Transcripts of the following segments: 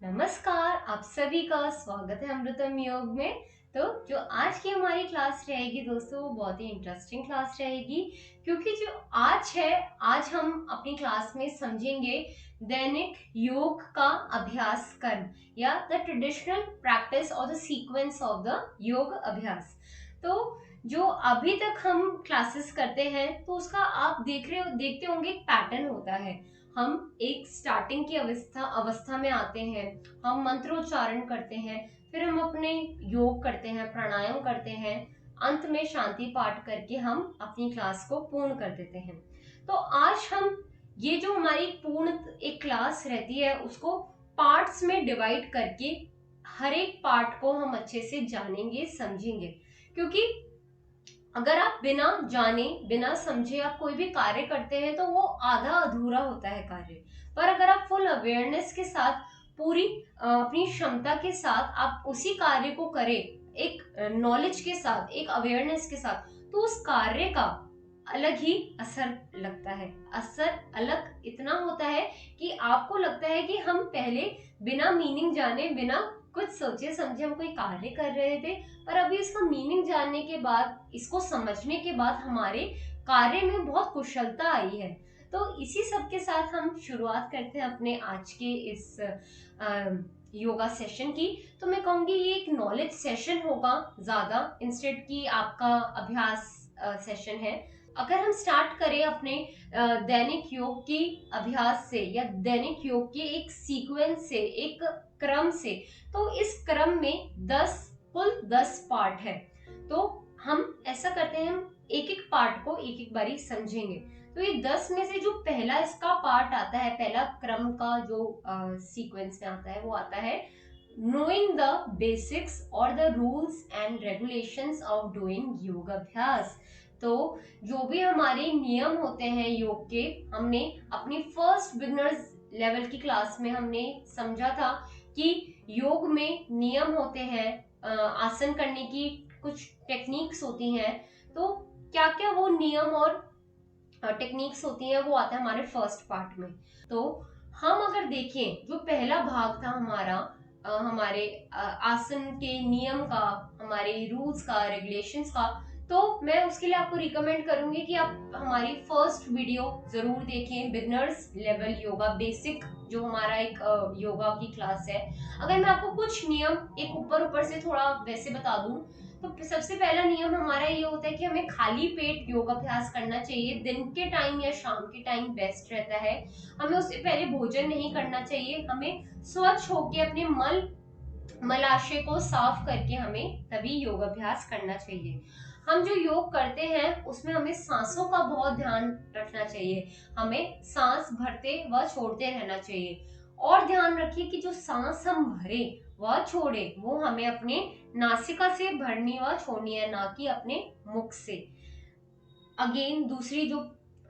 नमस्कार, आप सभी का स्वागत है अमृतम योग में। तो जो आज की हमारी क्लास रहेगी दोस्तों, वो बहुत ही इंटरेस्टिंग क्लास रहेगी, क्योंकि जो आज हम अपनी क्लास में समझेंगे दैनिक योग का अभ्यास कर्म या द ट्रेडिशनल प्रैक्टिस और द सीक्वेंस ऑफ द योग अभ्यास। तो जो अभी तक हम क्लासेस करते हैं, तो उसका आप देखते होंगे एक पैटर्न होता है। हम एक स्टार्टिंग की अवस्था में आते हैं, हम मंत्रोच्चारण करते हैं, फिर हम अपने योग करते हैं, प्राणायाम करते हैं, अंत में शांति पाठ करके हम अपनी क्लास को पूर्ण कर देते हैं। तो आज हम ये जो हमारी पूर्ण एक क्लास रहती है, उसको पार्ट्स में डिवाइड करके हर एक पार्ट को हम अच्छे से जानेंगे, समझेंगे। क्योंकि अगर आप बिना जाने बिना समझे आप कोई भी कार्य करते हैं, तो वो आधा अधूरा होता है कार्य। पर अगर आप फुल अवेयरनेस के साथ, पूरी अपनी क्षमता के साथ आप उसी कार्य को करें, एक नॉलेज के साथ, एक अवेयरनेस के साथ, तो उस कार्य का अलग ही असर लगता है। असर अलग इतना होता है कि आपको लगता है कि हम पहले बिना मीनिंग जाने, बिना कुछ सोचे समझे हम कोई कार्य कर रहे थे, पर अभी इसका मीनिंग जानने के बाद, इसको समझने के बाद हमारे कार्य में बहुत कुशलता आई है। तो इसी सब के साथ हम शुरुआत करते हैं अपने आज के इस योगा सेशन की। तो मैं कहूंगी ये एक नॉलेज सेशन होगा ज्यादा, इंस्टेड की आपका अभ्यास सेशन है। अगर हम स्टार्ट करें अपने दैनिक योग की अभ्यास से, या दैनिक योग के एक सीक्वेंस से, एक क्रम से, तो इस क्रम में 10 पार्ट है। तो हम ऐसा करते हैं, हम एक एक पार्ट को एक एक बारी समझेंगे। तो ये 10 में से जो पहला इसका पार्ट आता है, पहला क्रम का जो सीक्वेंस में आता है, वो आता है knowing the basics और the rules and regulations of doing योगाभ्यास। तो जो भी हमारे नियम होते हैं योग के, हमने अपनी फर्स्ट बिगनर्स लेवल की क्लास में हमने समझा था कि योग में नियम होते हैं, आसन करने की कुछ टेक्निक्स होती हैं। तो क्या क्या वो नियम और टेक्निक्स होती हैं, वो आता है हमारे फर्स्ट पार्ट में। तो हम अगर देखें, जो पहला भाग था हमारा हमारे आसन के नियम का, हमारे रूल्स का, रेगुलेशंस का, तो मैं उसके लिए आपको रिकमेंड करूंगी कि आप हमारी फर्स्ट वीडियो जरूर देखें, बिगनर्स लेवल योगा बेसिक, जो हमारा एक योगा की क्लास है। अगर मैं आपको कुछ नियम एक ऊपर ऊपर से थोड़ा वैसे बता दूं, तो सबसे पहला नियम हमारा ये होता है कि हमें खाली पेट योगाभ्यास करना चाहिए। दिन के टाइम या शाम के टाइम बेस्ट रहता है। हमें उससे पहले भोजन नहीं करना चाहिए। हमें स्वच्छ होके अपने मलाशय को साफ करके हमें तभी योगाभ्यास करना चाहिए। हम जो योग करते हैं उसमें हमें सांसों का बहुत ध्यान रखना चाहिए। हमें सांस भरते व छोड़ते रहना चाहिए। और ध्यान रखिए कि जो सांस हम भरे व छोड़े, वो हमें अपने नासिका से भरनी व छोड़नी है, ना कि अपने मुख से। अगेन दूसरी जो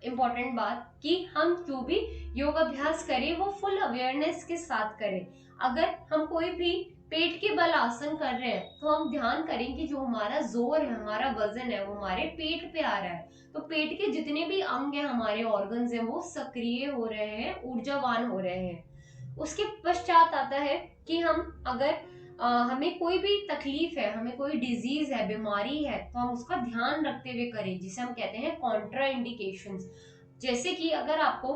इम्पोर्टेंट बात, कि हम जो भी योग अभ्यास करें वो फुल अवेयरनेस के साथ करें। अगर हम कोई भी पेट के बल आसन कर रहे हैं, तो हम ध्यान करें कि जो हमारा जोर है, हमारा वजन है, वो हमारे पेट पे आ रहा है। तो पेट के जितने भी अंग हैं, हमारे ऑर्गन्स हैं, वो सक्रिय हो रहे हैं, ऊर्जावान हो रहे हैं। उसके पश्चात आता है कि हम अगर हमें कोई भी तकलीफ है, हमें कोई डिजीज है, बीमारी है, तो हम उसका ध्यान रखते हुए करें, जिसे हम कहते हैं कॉन्ट्रा इंडिकेशंस। जैसे कि अगर आपको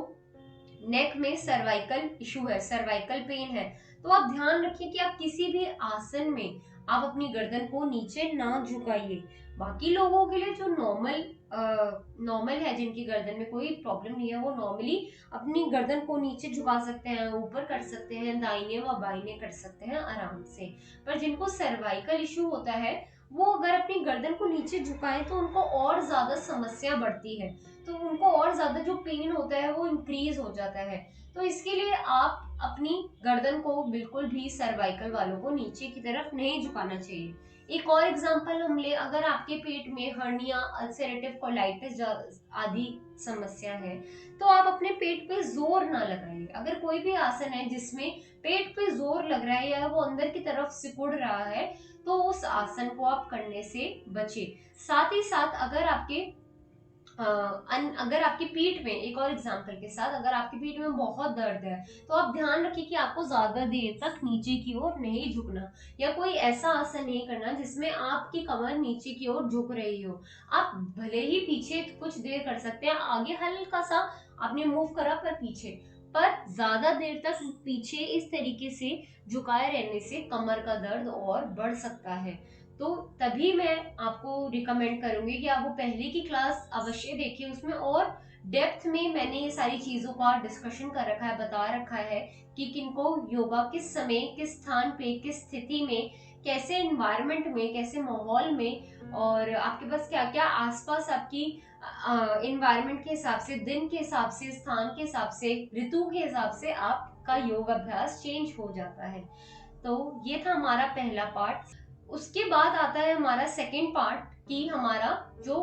नेक में सर्वाइकल इशू है, सर्वाइकल पेन है, तो आप ध्यान रखिए कि आप किसी भी आसन में आप अपनी गर्दन को नीचे ना झुकाइए। बाकी लोगों के लिए जो नॉर्मल है, जिनकी गर्दन में कोई प्रॉब्लम नहीं है, वो नॉर्मली अपनी गर्दन को नीचे झुका सकते हैं, ऊपर कर सकते हैं, दाहिने व बाइने कर सकते हैं आराम से। पर जिनको सर्वाइकल इशू होता है, वो अगर अपनी गर्दन को नीचे झुकाए, तो उनको और ज्यादा समस्या बढ़ती है। तो उनको और ज्यादा जो पेन होता है वो इंक्रीज हो जाता है। तो इसके लिए आप अपनी गर्दन को बिल्कुल भी सर्वाइकल वालों को नीचे की तरफ नहीं झुकाना चाहिए। एक और एग्जांपल हम ले, अगर आपके पेट में हर्निया, अल्सरेटिव कोलाइटिस आदि समस्या है, तो आप अपने पेट पे जोर ना लगाइए। अगर कोई भी आसन है जिसमें पेट पे जोर लग रहा है या वो अंदर की तरफ सिकुड़ रहा है, तो उस आसन को आप करने से बचे। साथ ही साथ अगर आपके अगर आपकी पीठ में, एक और एग्जांपल के साथ, अगर आपकी पीठ में बहुत दर्द है तो आप ध्यान रखिए कि आपको ज्यादा देर तक नीचे की ओर नहीं झुकना, या कोई ऐसा आसन नहीं करना जिसमें आपकी कमर नीचे की ओर झुक रही हो। आप भले ही पीछे कुछ देर कर सकते हैं, आगे हल्का सा आपने मूव करा पर पीछे, पर ज्यादा देर तक पीछे इस तरीके से झुकाए रहने से कमर का दर्द और बढ़ सकता है। तो तभी मैं आपको रिकमेंड करूंगी कि आप वो पहले की क्लास अवश्य देखिए, उसमें और डेप्थ में मैंने ये सारी चीजों का डिस्कशन कर रखा है, बता रखा है कि किनको योगा किस समय, किस स्थान पे, किस स्थिति में, कैसे इन्वायरमेंट में, कैसे माहौल में, और आपके पास क्या क्या आसपास आपकी इन्वायरमेंट के हिसाब से, दिन के हिसाब से, स्थान के हिसाब से, ऋतु के हिसाब से आपका योग अभ्यास चेंज हो जाता है। तो ये था हमारा पहला पार्ट। उसके बाद आता है हमारा सेकेंड पार्ट कि हमारा जो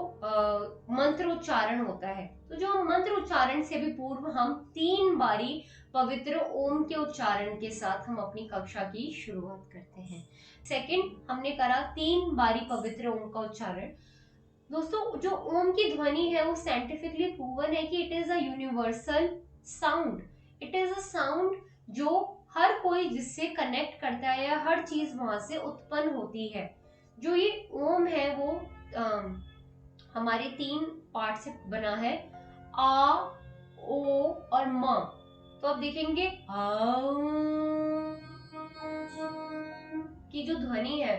मंत्र उच्चारण होता है। तो जो मंत्र उच्चारण से भी पूर्व हम 3 बारी पवित्र ओम के उच्चारण के साथ हम अपनी कक्षा की शुरुआत करते हैं। सेकेंड हमने करा 3 बारी पवित्र ओम का उच्चारण। दोस्तों, जो ओम की ध्वनि है वो साइंटिफिकली प्रूवन है कि it is a universal sound. It is a sound जो हर कोई जिससे कनेक्ट करता है, या हर चीज वहां से उत्पन्न होती है। जो ये ओम है वो हमारे 3 पार्ट से बना है, आ, ओ और म। तो आप देखेंगे की जो ध्वनि है,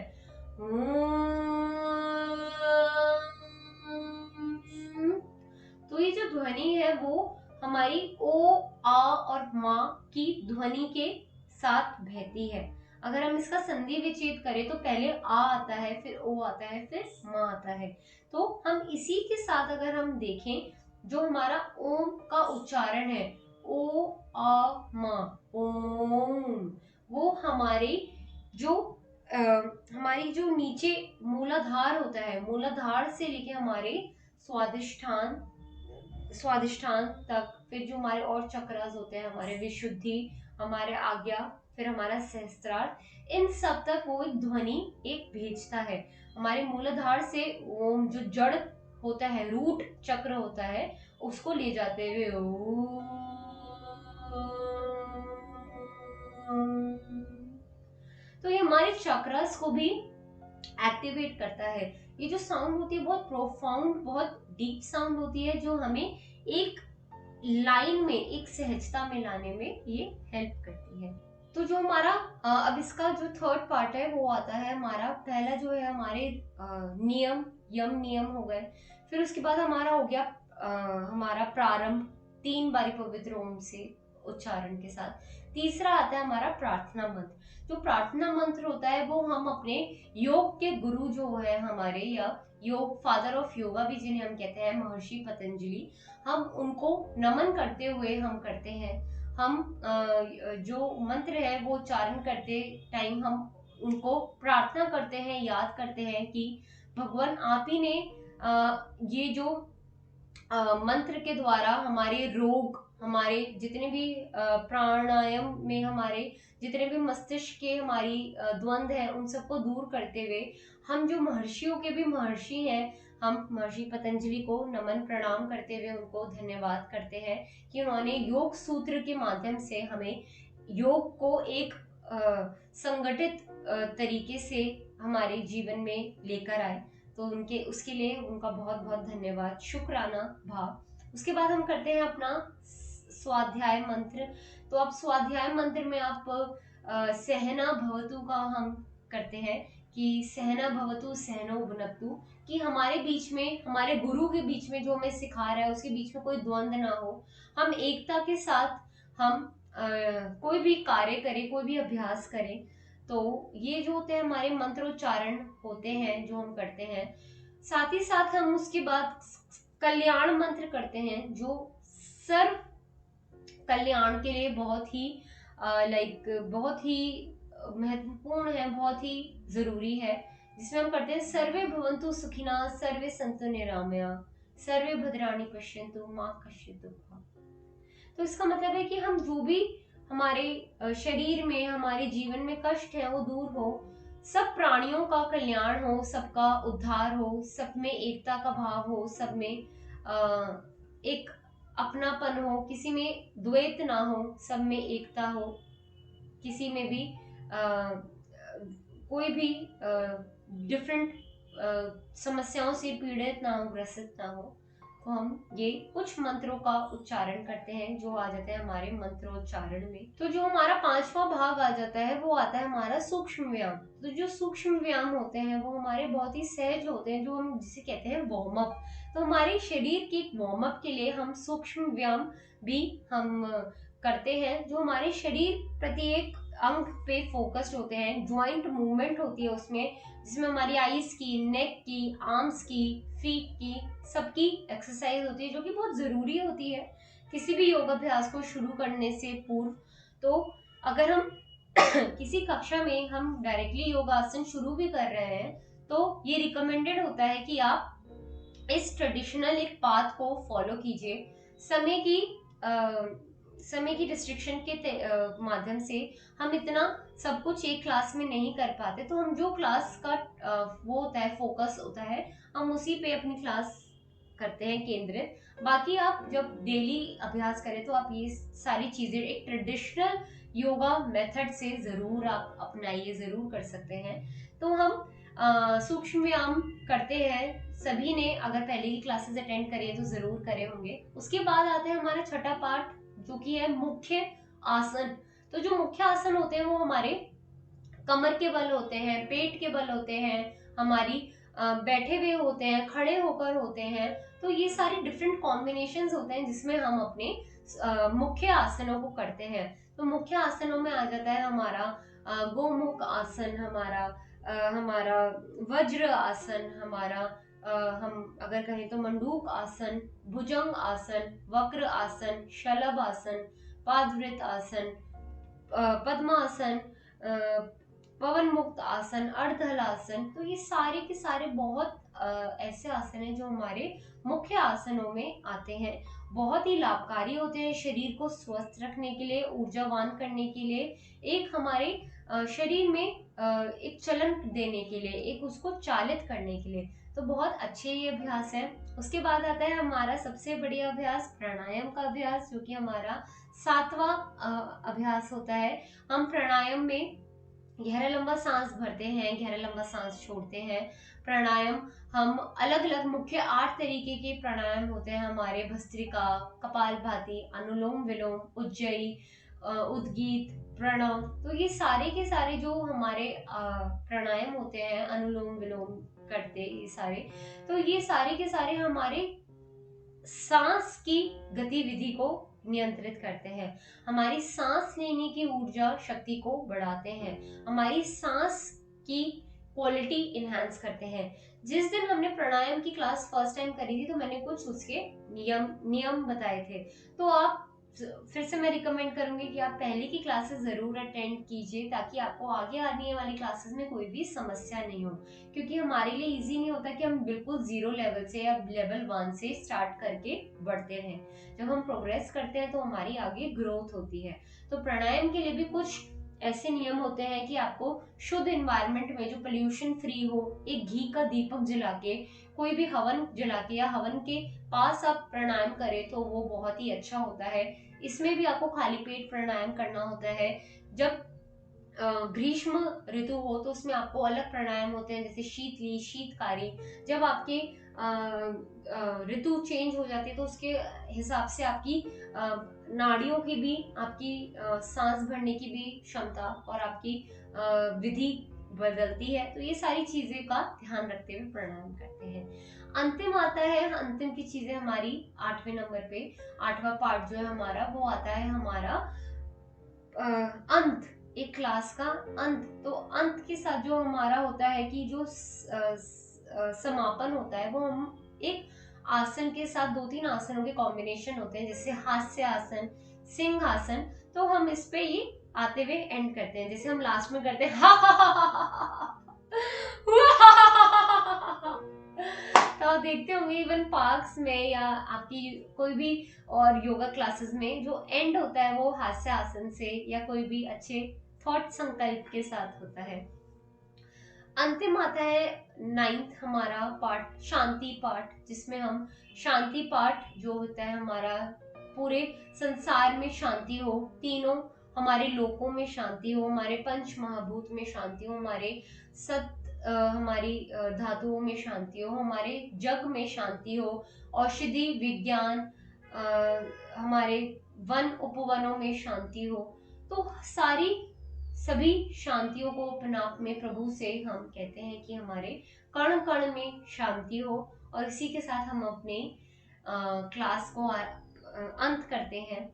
तो ये जो ध्वनि है वो हमारी ओ, आ और मा की ध्वनि के साथ बहती है। अगर हम इसका संधि विच्छेद करें तो पहले आ आता है, फिर ओ आता है, फिर मा आता है। तो हम इसी के साथ अगर हम देखें, जो हमारा ओम का उच्चारण है, ओ आ मा, ओम, वो हमारी जो हमारी जो नीचे मूलाधार होता है, मूलाधार से लेके हमारे स्वादिष्ठान स्वादिष्ठान तक, फिर जो हमारे और चक्रास होते हैं, हमारे विशुद्धि, हमारे आज्ञा, फिर हमारा सहस्त्रार, इन सब तक वो एक ध्वनि एक भेजता है। हमारे मूलाधार से ओम जो जड़ होता है, रूट चक्र होता है, उसको ले जाते हुए तो ये हमारे चक्रास को भी एक्टिवेट करता है। ये जो साउंड होती है बहुत प्रोफाउंड, बहुत डीप साउंड होती है, जो हमें एक लाइन में, एक सहजता में लाने में ये हेल्प करती है। तो जो हमारा अब इसका जो थर्ड पार्ट है वो आता है हमारा, पहला जो है हमारे नियम, यम नियम हो गए। फिर उसके बाद हमारा हो गया हमारा प्रारंभ 3 बारी पवित्र ओम से उच्चारण के साथ। तीसरा आता है हमारा प्रार्थना मंत्र। जो प्रार्थना मंत्र होता है वो हम अपने योग के गुरु जो है हमारे, या योग फादर ऑफ योगा भी जिन्हें हम कहते हैं, महर्षि पतंजलि, हम उनको नमन करते हुए हम करते हैं। हम जो मंत्र है वो उच्चारण करते टाइम हम उनको प्रार्थना करते हैं, याद करते हैं कि भगवान आप ही ने ये जो मंत्र के द्वारा हमारे रोग, हमारे जितने भी प्राणायाम में हमारे जितने भी मस्तिष्क के हमारी द्वंद्व है, उन सबको दूर करते हुए, हम जो महर्षियों के भी महर्षि हैं, हम महर्षि पतंजलि को नमन प्रणाम करते हुए उनको धन्यवाद करते हैं कि उन्होंने योग सूत्र के माध्यम से हमें योग को एक संगठित तरीके से हमारे जीवन में लेकर आए। तो उनके उसके लिए उनका बहुत बहुत धन्यवाद, शुक्राना भाव। उसके बाद हम करते हैं अपना स्वाध्याय मंत्र। तो अब स्वाध्याय मंत्र में आप सहना भवतु का हम करते हैं कि सहना भवतु सहनो भुनक्तु, कि हमारे बीच में, हमारे गुरु के बीच में जो हमें सिखा रहा है उसके बीच में कोई द्वंद्व ना हो, हम एकता के साथ हम कोई भी कार्य करें, कोई भी अभ्यास करें। तो ये जो होते हैं हमारे मंत्रोच्चारण होते हैं जो हम करते हैं। साथ ही साथ हम उसके बाद कल्याण मंत्र करते हैं, जो सर्व कल्याण के लिए बहुत ही बहुत ही महत्वपूर्ण है, बहुत ही जरूरी है, जिसमें हम करते हैं सर्वे भवन्तु सुखिनः सर्वे सन्तु निरामया सर्वे भद्राणि पश्यन्तु मा कश्चित् दुःखम्। तो इसका मतलब है कि हम जो भी हमारे शरीर में, हमारे जीवन में कष्ट है वो दूर हो, सब प्राणियों का कल्याण हो, सबका उद्धार हो, सब में एकता का भाव हो, सब में एक अपनापन हो, किसी में द्वैत ना हो, सब में एकता हो, किसी में भी कोई भी डिफरेंट समस्याओं से पीड़ित ना हो, ग्रसित ना हो। तो हम ये कुछ मंत्रों का उच्चारण करते हैं जो आ जाते हैं हमारे मंत्रोच्चारण में। तो जो हमारा 5वां भाग आ जाता है वो आता है हमारा सूक्ष्म व्यायाम। तो जो सूक्ष्म व्यायाम होते हैं वो हमारे बहुत ही सहज होते हैं, जो हम जिसे कहते हैं वार्म अप। तो हमारे शरीर के वार्म अप के लिए हम सूक्ष्म व्यायाम भी हम करते हैं, जो हमारे शरीर प्रत्येक अंग पे फोकस्ड होते हैं। ज्वाइंट मूवमेंट होती है उसमें, जिसमें हमारी आईज की, नेक की, आर्म्स की, फीट की, सबकी एक्सरसाइज होती है, जो कि बहुत जरूरी होती है किसी भी योगाभ्यास को शुरू करने से पूर्व। तो अगर हम किसी कक्षा में हम डायरेक्टली योगासन शुरू भी कर रहे हैं तो ये रिकमेंडेड होता है कि आप इस ट्रेडिशनल एक पाथ को फॉलो कीजिए। समय की समय की रिस्ट्रिक्शन के माध्यम से हम इतना सब कुछ एक क्लास में नहीं कर पाते, तो हम जो क्लास का वो होता है, फोकस होता है, हम उसी पे अपनी क्लास करते हैं केंद्रित। बाकी आप जब डेली अभ्यास करें तो आप ये सारी चीजें एक ट्रेडिशनल योगा मेथड से जरूर आप अपनाइए, जरूर कर सकते हैं। तो हम सूक्ष्म व्यायाम करते हैं, सभी ने अगर पहले की क्लासेस अटेंड करी है तो जरूर करे होंगे। उसके बाद आता है हमारा छठा पार्ट जो कि है मुख्य आसन। तो जो मुख्य आसन होते हैं वो हमारे कमर के बल होते हैं, पेट के बल होते हैं, हमारी बैठे हुए होते हैं, खड़े होकर होते हैं। तो ये सारे डिफरेंट कॉम्बिनेशंस होते हैं जिसमें हम अपने मुख्य आसनों को करते हैं। तो मुख्य आसनों में आ जाता है हमारा गोमुख आसन, हमारा वज्र आसन, हम अगर कहें तो मंडूक आसन, भुजंग आसन, वक्र आसन, शलभ आसन, पादवृत आसन, पद्मासन, पवन मुक्त आसन, अर्धहलासन। तो ये सारे के सारे बहुत ऐसे आसन हैं जो हमारे मुख्य आसनों में आते हैं। बहुत ही लाभकारी होते हैं शरीर को स्वस्थ रखने के लिए, ऊर्जावान करने के लिए, एक हमारे शरीर में एक चलन देने के लिए, एक उसको चालित करने के लिए। तो बहुत अच्छे ये अभ्यास है। उसके बाद आता है हमारा सबसे बढ़िया अभ्यास, प्राणायाम का अभ्यास, जो कि हमारा 7वां अभ्यास होता है। हम प्राणायाम में गहरा लंबा सांस भरते हैं, गहरा लंबा सांस छोड़ते हैं। प्राणायाम हम अलग अलग मुख्य 8 तरीके के प्राणायाम होते हैं हमारे, भस्त्रिका, कपालभाति, अनुलोम विलोम, उज्जयी, उद्गीत, प्रणव। तो ये सारे के सारे जो हमारे प्राणायाम होते हैं, अनुलोम विलोम करते ये सारे, तो ये सारे के सारे हमारे सांस की गतिविधि को नियंत्रित करते हैं, हमारी सांस लेने की ऊर्जा शक्ति को बढ़ाते हैं, हमारी सांस की क्वालिटी इनहेंस करते हैं। जिस दिन हमने प्राणायाम की क्लास फर्स्ट टाइम करी थी तो मैंने कुछ उसके नियम बताए थे। तो आप फिर से मैं रिकमेंड करूंगी कि आप पहले की क्लासेस जरूर अटेंड कीजिए, ताकि आपको आगे आने वाली क्लासेस में कोई भी समस्या नहीं हो। क्योंकि हमारे लिए इजी नहीं होता कि हम बिल्कुल 0 लेवल से या लेवल 1 से स्टार्ट करके बढ़ते रहें। जब हम प्रोग्रेस करते हैं तो हमारी आगे ग्रोथ होती है। तो प्राणायाम के लिए भी कुछ ऐसे नियम होते हैं कि आपको शुद्ध एनवायरनमेंट में, जो पोल्यूशन फ्री हो, एक घी का दीपक जला के, कोई भी हवन जला के या हवन के पास आप प्राणायाम करें तो वो बहुत ही अच्छा होता है। इसमें भी आपको खाली पेट प्राणायाम करना होता है। जब ग्रीष्म ऋतु हो तो उसमें आपको अलग प्राणायाम होते हैं, जैसे शीतली, शीतकारी। जब आपके ऋतु चेंज हो जाती है तो उसके हिसाब से आपकी नाड़ियों की भी, आपकी सांस भरने की भी क्षमता और आपकी विधि बदलती है। तो ये सारी चीजें का ध्यान रखते हुए प्राणायाम करते हैं। अंतिम आता है, अंतिम की चीजें हमारी 8वें नंबर पे, 8वां पार्ट जो है हमारा वो आता है हमारा अंत, एक क्लास का अंत। तो अंत के साथ जो हमारा होता है कि जो समापन होता है वो हम एक आसन के साथ 2-3 आसनों के कॉम्बिनेशन होते हैं, जैसे हास्य आसन, सिंहासन। तो हम इस पे ये आते हुए एंड करते हैं, जैसे हम लास्ट में करते हैं तो आप देखते होंगे इवन पार्क्स में या आपकी कोई भी और योगा क्लासेस में जो एंड होता है वो हास्य आसन से या कोई भी अच्छे थॉट संकल्प के साथ होता है। अंतिम आता है 9th हमारा पार्ट, शांति पार्ट, जिसमें हम शांति पार्ट जो होता है हमारा, पूरे संसार में शांति हो, तीनों हमारे लोकों में शांति हो, हमारे पंच महाभूत में शांति हो, हमारे हमारी धातुओं में शांति हो, हमारे जग में शांति हो, औषधि विज्ञान, हमारे वन उपवनों में शांति हो। तो सारी सभी शांतियों को अपने आप में प्रभु से हम कहते हैं कि हमारे कण कण में शांति हो। और इसी के साथ हम अपने क्लास को अंत करते हैं।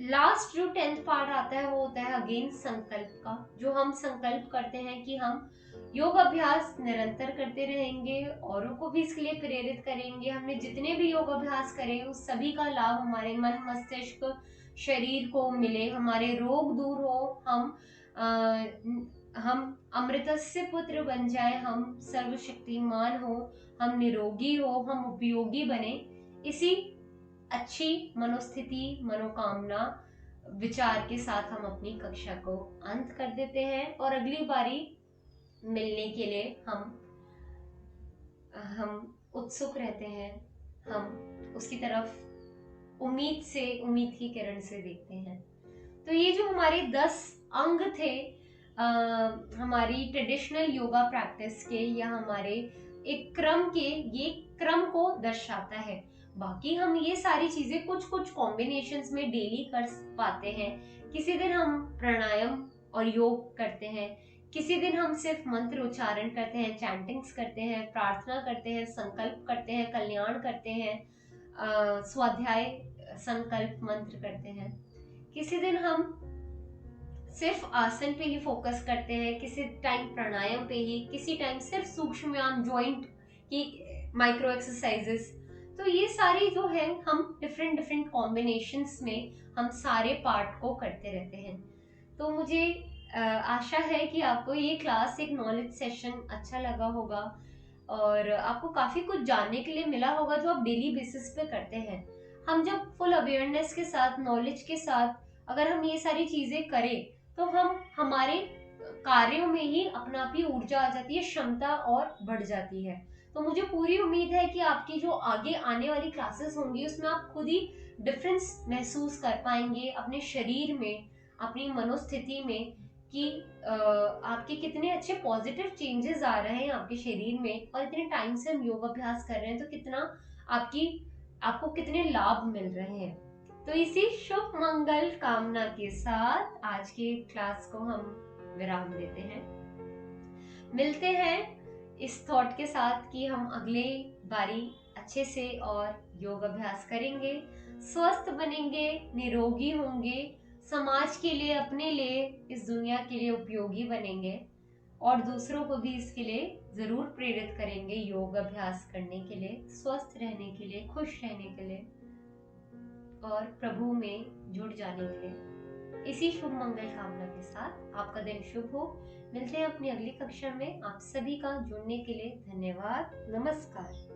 लास्ट जो 10th पार्ट आता है वो होता है अगेन संकल्प का, जो हम संकल्प करते हैं कि हम योग अभ्यास निरंतर करते रहेंगे, औरों को भी इसके लिए प्रेरित करेंगे। हमने जितने भी योग अभ्यास करे उस सभी का लाभ हमारे मन मस्तिष्क शरीर को मिले, हमारे रोग दूर हो, हम अमृतस्य पुत्र बन जाए, हम सर्वशक्तिमान हो, हम निरोगी हो, हम उपयोगी बने। इसी अच्छी मनोस्थिति मनोकामना विचार के साथ हम अपनी कक्षा को अंत कर देते हैं और अगली बारी मिलने के लिए हम उत्सुक रहते हैं। हम उसकी तरफ उम्मीद की किरण से देखते हैं। तो ये जो हमारे 10 अंग थे हमारी ट्रेडिशनल योगा प्रैक्टिस के, या हमारे एक क्रम के, ये क्रम को दर्शाता है। बाकी हम ये सारी चीजें कुछ कुछ कॉम्बिनेशंस में डेली कर पाते हैं। किसी दिन हम प्राणायाम और योग करते हैं, किसी दिन हम सिर्फ मंत्र उच्चारण करते हैं, चैंटिंग्स करते हैं, प्रार्थना करते हैं, संकल्प करते हैं, कल्याण करते हैं, स्वाध्याय संकल्प मंत्र करते हैं। किसी दिन हम सिर्फ आसन पे ही फोकस करते हैं, किसी टाइम प्राणायाम पे ही, किसी टाइम सिर्फ सूक्ष्म व्यायाम जॉइंट की माइक्रो एक्सरसाइजेस। तो ये सारी जो है हम डिफरेंट कॉम्बिनेशंस में हम सारे पार्ट को करते रहते हैं। तो मुझे आशा है कि आपको ये क्लास एक नॉलेज सेशन अच्छा लगा होगा और आपको काफी कुछ जानने के लिए मिला होगा जो आप डेली बेसिस पे करते हैं। हम जब फुल अवेयरनेस के साथ, नॉलेज के साथ अगर हम ये सारी चीजें करें तो हम हमारे कार्यों में ही अपना आप ही ऊर्जा आ जाती है, क्षमता और बढ़ जाती है। तो मुझे पूरी उम्मीद है कि आपकी जो आगे आने वाली क्लासेस होंगी उसमें आप खुद ही डिफरेंस महसूस कर पाएंगे अपने शरीर में, अपनी मनोस्थिति में, कि आपके कितने अच्छे पॉजिटिव चेंजेस आ रहे हैं आपके शरीर में, और इतने टाइम से हम योग अभ्यास कर रहे हैं तो कितना आपको कितने लाभ मिल रहे हैं। तो इसी शुभ मंगल कामना के साथ आज की क्लास को हम विराम देते हैं। मिलते हैं इस थॉट के साथ कि हम अगले बारी अच्छे से और योग अभ्यास करेंगे, स्वस्थ बनेंगे, निरोगी होंगे, समाज के लिए, अपने लिए, इस दुनिया के लिए उपयोगी बनेंगे और दूसरों को भी इसके लिए जरूर प्रेरित करेंगे योग अभ्यास करने के लिए, स्वस्थ रहने के लिए, खुश रहने के लिए और प्रभु में जुड़ जाने के लिए। इसी शुभ मंगल कामना के साथ आपका दिन शुभ हो। मिलते हैं अपनी अगली कक्षा में। आप सभी का जुड़ने के लिए धन्यवाद। नमस्कार।